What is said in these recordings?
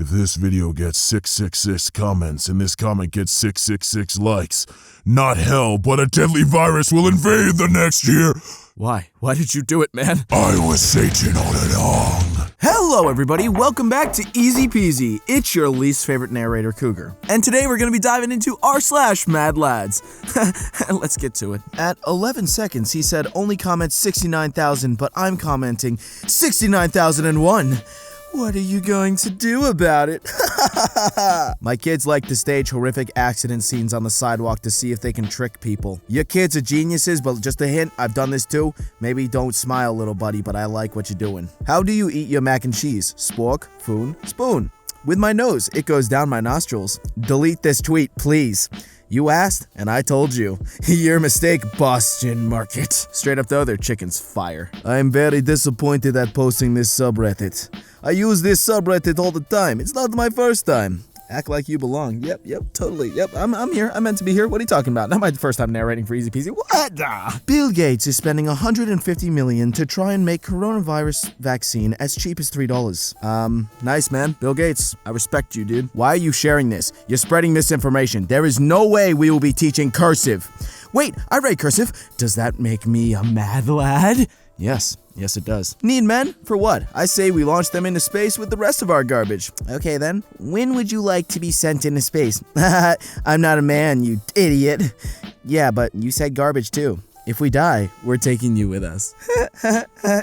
If this video gets 666 comments and this comment gets 666 likes, not hell, but a deadly virus will invade the next year. Why? Why did you do it, man? I was Satan all along. Hello, everybody. Welcome back to EzPz. It's your least favorite narrator, Cougar. And today we're going to be diving into r/Madlads. Let's get to it. At 11 seconds, he said only comment 69,000, but I'm commenting 69,001. What are you going to do about it? My kids like to stage horrific accident scenes on the sidewalk to see if they can trick people. Your kids are geniuses, but just a hint, I've done this too. Maybe don't smile, little buddy, but I like what you're doing. How do you eat your mac and cheese? Spork, foon, spoon. With my nose, it goes down my nostrils. Delete this tweet, please. You asked, and I told you. Your mistake, Boston Market. Straight up though, their chicken's fire. I'm very disappointed at posting this subreddit. I use this subreddit all the time. It's not my first time. Act like you belong. Yep, totally. Yep, I'm here. I'm meant to be here. What are you talking about? Not my first time narrating for EzPz. What? Bill Gates is spending $150 million to try and make coronavirus vaccine as cheap as $3. Nice, man. Bill Gates, I respect you, dude. Why are you sharing this? You're spreading misinformation. There is no way we will be teaching cursive. Wait, I write cursive. Does that make me a mad lad? Yes, it does. Need men? For what? I say we launch them into space with the rest of our garbage. Okay then, when would you like to be sent into space? I'm not a man, you idiot. Yeah, but you said garbage too. If we die, we're taking you with us.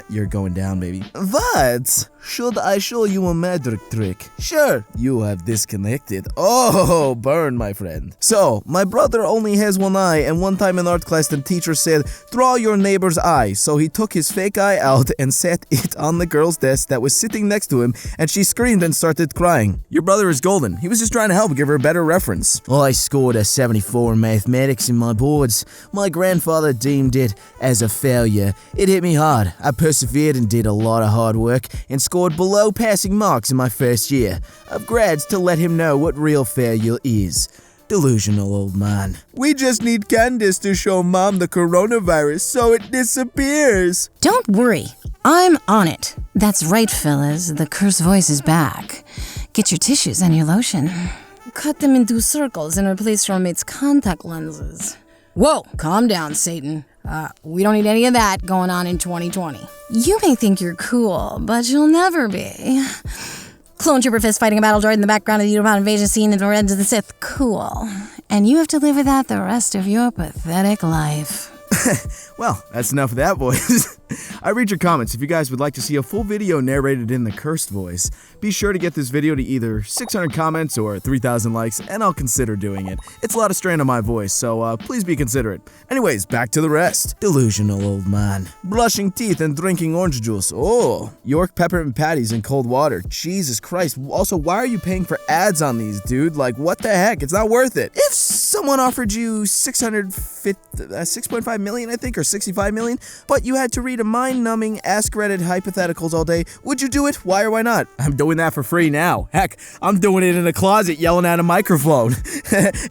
You're going down, baby. What? Should I show you a magic trick? Sure. You have disconnected. Oh, burn, my friend. So, my brother only has one eye, and one time in art class, the teacher said, draw your neighbor's eye. So he took his fake eye out and set it on the girl's desk that was sitting next to him, and she screamed and started crying. Your brother is golden. He was just trying to help give her a better reference. I scored a 74 in mathematics in my boards. My grandfather deemed it as a failure. It hit me hard. I persevered and did a lot of hard work and scored below passing marks in my first year of grads to let him know what real failure is. Delusional old man. We just need Candace to show Mom the coronavirus so it disappears. Don't worry. I'm on it. That's right, fellas. The cursed voice is back. Get your tissues and your lotion. Cut them into circles and replace roommate's contact lenses. Whoa, calm down, Satan. We don't need any of that going on in 2020. You may think you're cool, but you'll never be. Clone Trooper fist fighting a battle droid in the background of the Eurobot invasion scene in the Revenge of the Sith. Cool. And you have to live with that the rest of your pathetic life. Well, that's enough of that voice. I read your comments. If you guys would like to see a full video narrated in the cursed voice, be sure to get this video to either 600 comments or 3,000 likes, and I'll consider doing it. It's a lot of strain on my voice, so please be considerate. Anyways, back to the rest. Delusional old man. Brushing teeth and drinking orange juice. Oh, York peppermint patties in cold water. Jesus Christ. Also, why are you paying for ads on these, dude? Like, what the heck? It's not worth it. If someone offered you 6.5 million, I think, or 65 million, but you had to read a mind-numbing, ask-Reddit hypotheticals all day, would you do it? Why or why not? I'm doing that for free now. Heck, I'm doing it in a closet yelling at a microphone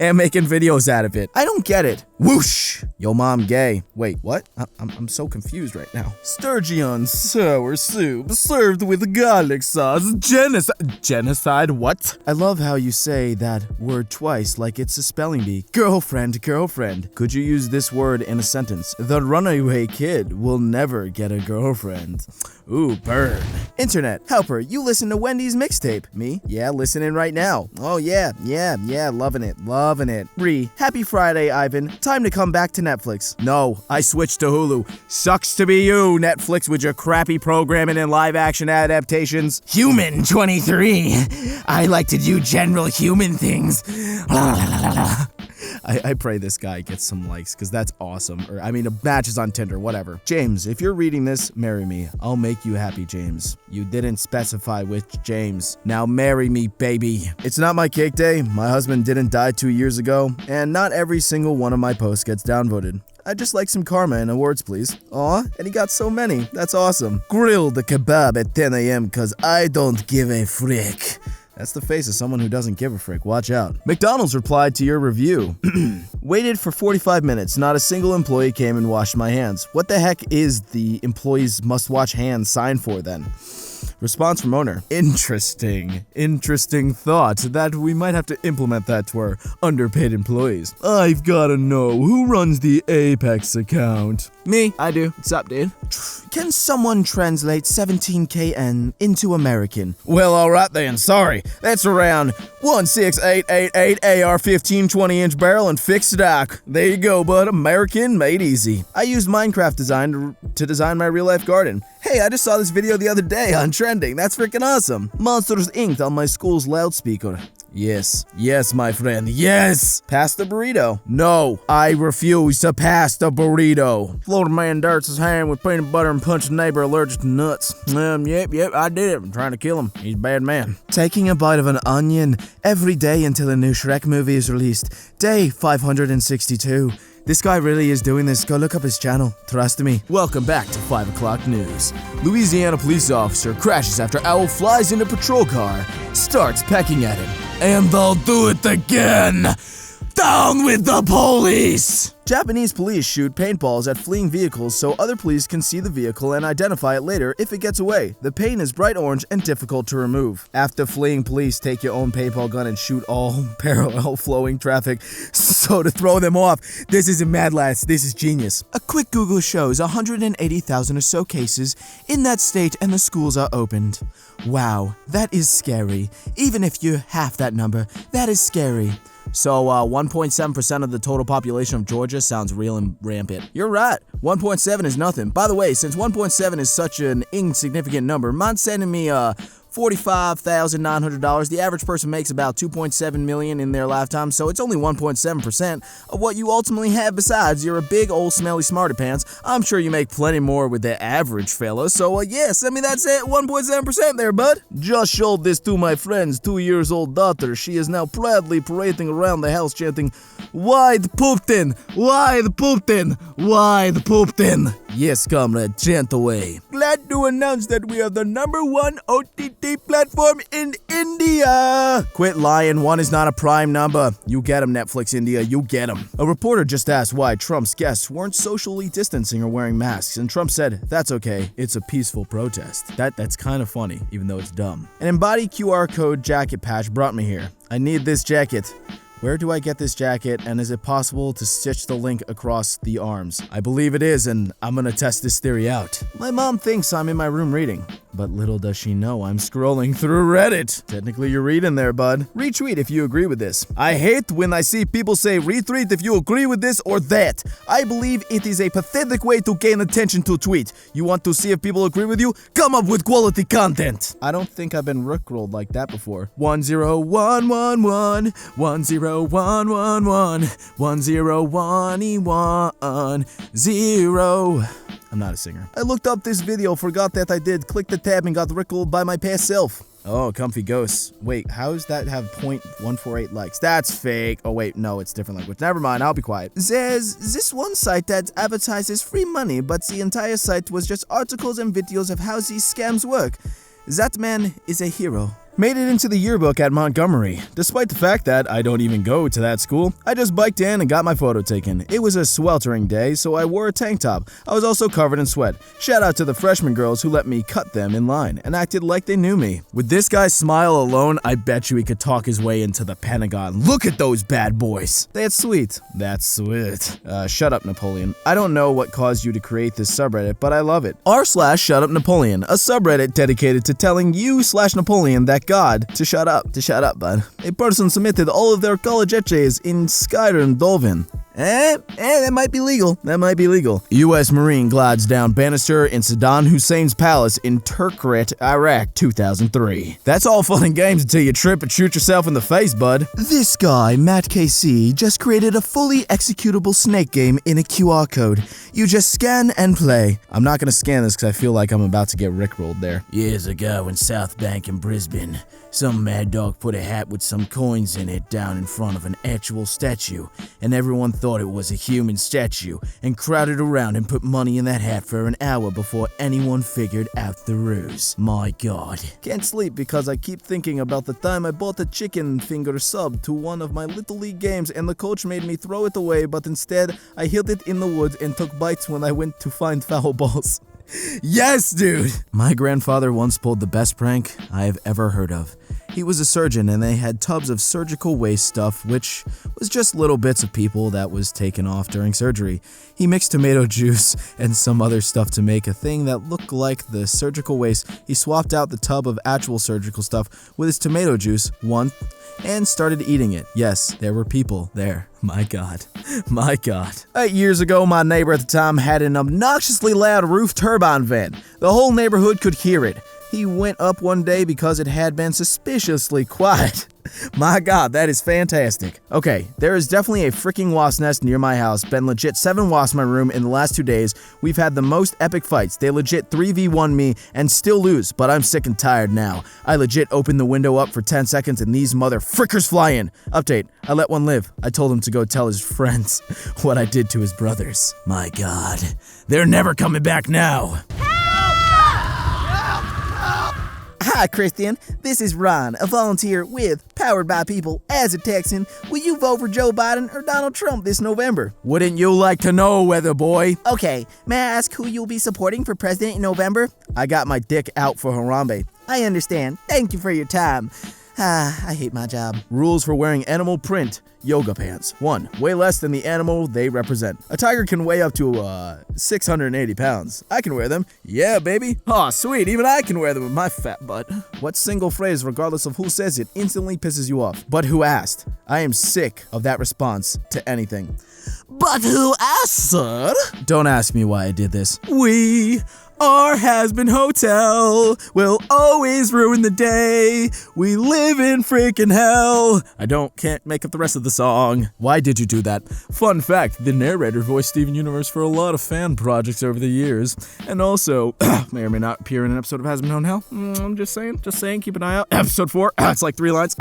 and making videos out of it. I don't get it. Whoosh! Yo mom gay. Wait, what? I'm so confused right now. Sturgeon sour soup served with garlic sauce. Genocide? What? I love how you say that word twice like it's a spelling bee. Girlfriend. Could you use this word in a sentence? The runaway kid will never get a girlfriend. Ooh, burn. Internet, helper, you listen to Wendy's mixtape. Me? Yeah, listening right now. Oh yeah, loving it. Happy Friday, Ivan. Time to come back to Netflix. No, I switched to Hulu. Sucks to be you, Netflix, with your crappy programming and live-action adaptations. Human 23. I like to do general human things. I pray this guy gets some likes, because that's awesome. Or, I mean, matches on Tinder, whatever. James, if you're reading this, marry me. I'll make you happy, James. You didn't specify which James. Now marry me, baby. It's not my cake day. My husband didn't die 2 years ago, and not every single one of my posts gets downvoted. I'd just like some karma and awards, please. Aw, and he got so many. That's awesome. Grill the kebab at 10 a.m. cause I don't give a frick. That's the face of someone who doesn't give a frick. Watch out. McDonald's replied to your review. Waited for 45 minutes. Not a single employee came and washed my hands. What the heck is the employees must wash hands sign for then? Response from owner. Interesting thought that we might have to implement that to our underpaid employees. I've gotta know, who runs the EzPz account? Me, I do. What's up, dude? Can someone translate 17KN into American? Well, alright then, sorry. That's around 16888 AR-15 20-inch barrel and fixed stock. There you go, bud. American made easy. I used Minecraft design to design my real-life garden. Hey, I just saw this video the other day on Trending. That's freaking awesome. Monsters inked on my school's loudspeaker. Yes, my friend, yes! Pass the burrito. No, I refuse to pass the burrito. Florida man darts his hand with peanut butter and punched a neighbor allergic to nuts. Yep, I did it. I'm trying to kill him. He's a bad man. Taking a bite of an onion every day until a new Shrek movie is released. Day 562. This guy really is doing this. Go look up his channel. Trust me. Welcome back to 5 o'clock news. Louisiana police officer crashes after owl flies into patrol car, starts pecking at him. And they'll do it again! Down with the police! Japanese police shoot paintballs at fleeing vehicles so other police can see the vehicle and identify it later if it gets away. The paint is bright orange and difficult to remove. After fleeing police, take your own paintball gun and shoot all parallel flowing traffic. So to throw them off, this isn't Madlads, this is genius. A quick Google shows 180,000 or so cases in that state and the schools are opened. Wow, that is scary. Even if you're half that number, that is scary. So 1.7% of the total population of Georgia sounds real and rampant. You're right, 1.7 is nothing. By the way, since 1.7 is such an insignificant number, mind sending me $45,900. The average person makes about $2.7 million in their lifetime, so it's only 1.7% of what you ultimately have. Besides, you're a big old smelly smarty pants. I'm sure you make plenty more with the average fella, so yes, I mean that's it, 1.7% there, bud. Just showed this to my friend's 2-year-old daughter. She is now proudly parading around the house chanting, "Wide Pooptin! Wide Pooptin! Wide Pooptin!" Yes, comrade, chant away. Glad to announce that we are the #1 OTT platform in India. Quit lying, one is not a prime number. You get 'em, Netflix India, you get 'em. A reporter just asked why Trump's guests weren't socially distancing or wearing masks, and Trump said, "That's okay, it's a peaceful protest." That's kind of funny, even though it's dumb. An embodied QR code jacket patch brought me here. I need this jacket. Where do I get this jacket, and is it possible to stitch the link across the arms? I believe it is, and I'm gonna test this theory out. My mom thinks I'm in my room reading, but little does she know I'm scrolling through Reddit. Technically, you're reading there, bud. Retweet if you agree with this. I hate when I see people say retweet if you agree with this or that. I believe it is a pathetic way to gain attention to tweet. You want to see if people agree with you? Come up with quality content. I don't think I've been rickrolled like that before. 10111 10111 101 0. I'm not a singer. I looked up this video, forgot that I did, clicked the tab and got rickrolled by my past self. Oh, comfy ghosts. Wait, how does that have 0.148 likes? That's fake. Oh wait, no, it's different language. Never mind, I'll be quiet. There's this one site that advertises free money, but the entire site was just articles and videos of how these scams work. That man is a hero. Made it into the yearbook at Montgomery. Despite the fact that I don't even go to that school, I just biked in and got my photo taken. It was a sweltering day, so I wore a tank top. I was also covered in sweat. Shout out to the freshman girls who let me cut them in line and acted like they knew me. With this guy's smile alone, I bet you he could talk his way into the Pentagon. Look at those bad boys. That's sweet. That's sweet. Shut up, Napoleon. I don't know what caused you to create this subreddit, but I love it. r/ShutUpNapoleon, a subreddit dedicated to telling you/Napoleon that God to shut up, bud. A person submitted all of their college essays in Skyrim Dolphin. That might be legal. That might be legal. U.S. Marine glides down banister in Saddam Hussein's palace in Tikrit, Iraq, 2003. That's all fun and games until you trip and shoot yourself in the face, bud. This guy, Matt KC, just created a fully executable snake game in a QR code. You just scan and play. I'm not gonna scan this because I feel like I'm about to get rickrolled there. Years ago in South Bank in Brisbane, some mad dog put a hat with some coins in it down in front of an actual statue, and everyone thought it was a human statue and crowded around and put money in that hat for an hour before anyone figured out the ruse. My God. Can't sleep because I keep thinking about the time I bought a chicken finger sub to one of my Little League games and the coach made me throw it away, but instead I hid it in the woods and took bites when I went to find foul balls. Yes, dude! My grandfather once pulled the best prank I have ever heard of. He was a surgeon and they had tubs of surgical waste stuff, which was just little bits of people that was taken off during surgery. He mixed tomato juice and some other stuff to make a thing that looked like the surgical waste. He swapped out the tub of actual surgical stuff with his tomato juice, and started eating it. Yes, there were people there. My God. My God. 8 years ago, my neighbor at the time had an obnoxiously loud roof turbine vent. The whole neighborhood could hear it. He went up one day because it had been suspiciously quiet. My God, that is fantastic. Okay, there is definitely a freaking wasp nest near my house. Been legit 7 wasps in my room in the last 2 days. We've had the most epic fights. They legit 3v1 me and still lose, but I'm sick and tired now. I legit opened the window up for 10 seconds and these mother frickers fly in. Update, I let one live. I told him to go tell his friends what I did to his brothers. My God, they're never coming back now. Hi, Christian. This is Ron, a volunteer with Powered by People as a Texan. Will you vote for Joe Biden or Donald Trump this November? Wouldn't you like to know, weather boy? Okay, may I ask who you'll be supporting for president in November? I got my dick out for Harambe. I understand. Thank you for your time. I hate my job. Rules for wearing animal print yoga pants. 1. Weigh less than the animal they represent. A tiger can weigh up to 680 pounds. I can wear them. Yeah, baby. Aw, sweet. Even I can wear them with my fat butt. What single phrase, regardless of who says it, instantly pisses you off? But who asked? I am sick of that response to anything. But who asked, sir? Don't ask me why I did this. Our has-been hotel will always ruin the day. We live in freaking hell. Can't make up the rest of the song. Why did you do that? Fun fact, the narrator voiced Steven Universe for a lot of fan projects over the years. And also, may or may not appear in an episode of Has-Been Hotel. I'm just saying, keep an eye out. Episode 4, it's like 3 lines.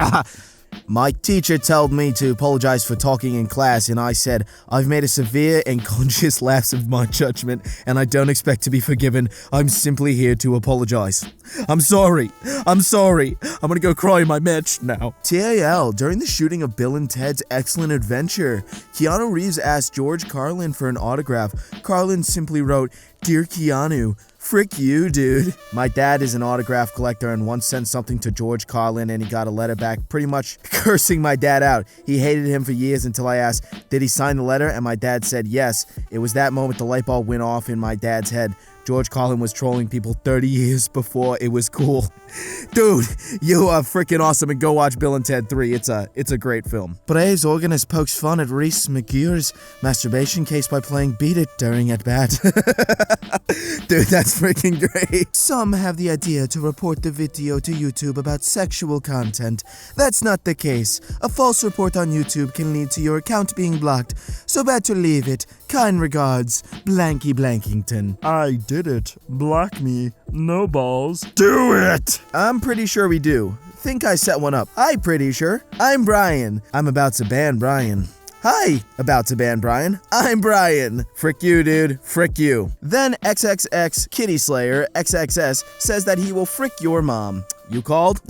My teacher told me to apologize for talking in class, and I said, I've made a severe and conscious lapse of my judgment, and I don't expect to be forgiven. I'm simply here to apologize. I'm sorry. I'm gonna go cry in my match now. TAL, during the shooting of Bill and Ted's Excellent Adventure, Keanu Reeves asked George Carlin for an autograph. Carlin simply wrote, Dear Keanu, frick you, dude. My dad is an autograph collector and once sent something to George Carlin and he got a letter back pretty much cursing my dad out. He hated him for years until I asked, did he sign the letter? And my dad said yes. It was that moment the light bulb went off in my dad's head. George Carlin was trolling people 30 years before it was cool. Dude, you are freaking awesome, and go watch Bill and Ted 3. It's a great film. Braves organist pokes fun at Reese McGear's masturbation case by playing Beat It during at bat. Dude, that's freaking great. Some have the idea to report the video to YouTube about sexual content. That's not the case. A false report on YouTube can lead to your account being blocked, so better leave it. Kind regards, Blanky Blankington. I did it. Block me. No balls. Do it! I'm pretty sure we do. Think I set one up. I'm pretty sure. I'm Brian. I'm about to ban Brian. Hi, about to ban Brian. I'm Brian. Frick you, dude. Frick you. Then XXX Kitty Slayer XXS says that he will frick your mom. You called?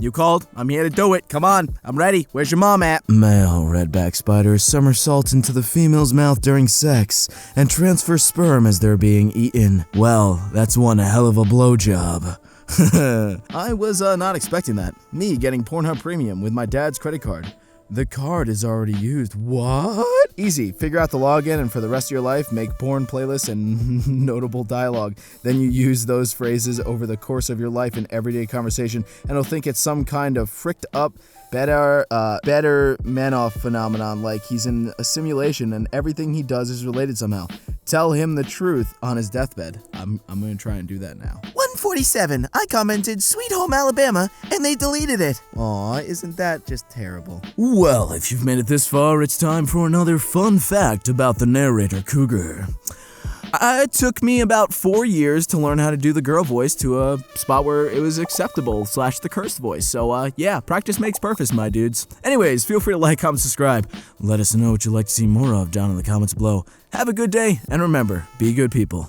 I'm here to do it. Come on. I'm ready. Where's your mom at? Male redback spiders somersault into the female's mouth during sex and transfer sperm as they're being eaten. Well, that's one hell of a blowjob. I was not expecting that. Me getting Pornhub Premium with my dad's credit card. The card is already used. What? Easy. Figure out the login and for the rest of your life, make porn playlists and notable dialogue. Then you use those phrases over the course of your life in everyday conversation, and it'll think it's some kind of fricked up, better Manoff phenomenon, like he's in a simulation and everything he does is related somehow. Tell him the truth on his deathbed. I'm gonna try and do that now. 147. I commented Sweet Home Alabama and they deleted it. Aw, isn't that just terrible? Well, if you've made it this far, it's time for another fun fact about the narrator Cougar. It took me about 4 years to learn how to do the girl voice to a spot where it was acceptable / the cursed voice. So, yeah, practice makes perfect, my dudes. Anyways, feel free to like, comment, subscribe. Let us know what you'd like to see more of down in the comments below. Have a good day, and remember, be good people.